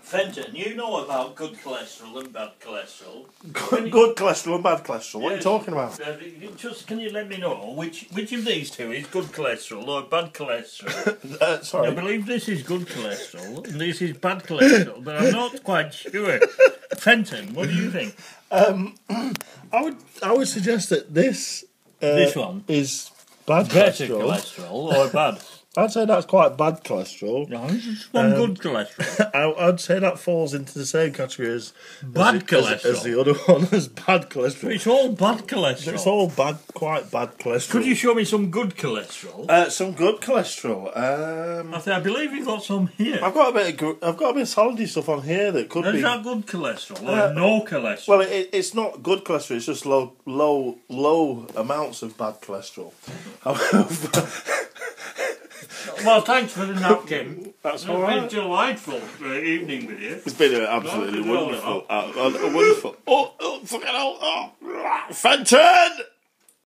Fenton, you know about good cholesterol and bad cholesterol. Good cholesterol and bad cholesterol. What are you Yes. talking about? Just can you let me know which of these two is good cholesterol or bad cholesterol? Sorry. I believe this is good cholesterol and this is bad cholesterol, but I'm not quite sure. Fenton, what do you think? I would suggest that this one is bad Better cholesterol. cholesterol or bad? I'd say that's quite bad cholesterol. No, this is one good cholesterol. I'd say that falls into the same category as Bad cholesterol. as the other one, as bad cholesterol. It's all bad cholesterol. It's all bad, quite bad cholesterol. Could you show me some good cholesterol? Some good cholesterol. I believe you've got some here. I've got a bit of solidy stuff on here that could Is be. that good cholesterol or no cholesterol? Well, it's not good cholesterol. It's just low amounts of bad cholesterol. Well, thanks for the napkin. That's It's all been right. delightful evening with you. It's been absolutely No, wonderful. Wonderful. Oh, fucking hell! Oh, Fenton!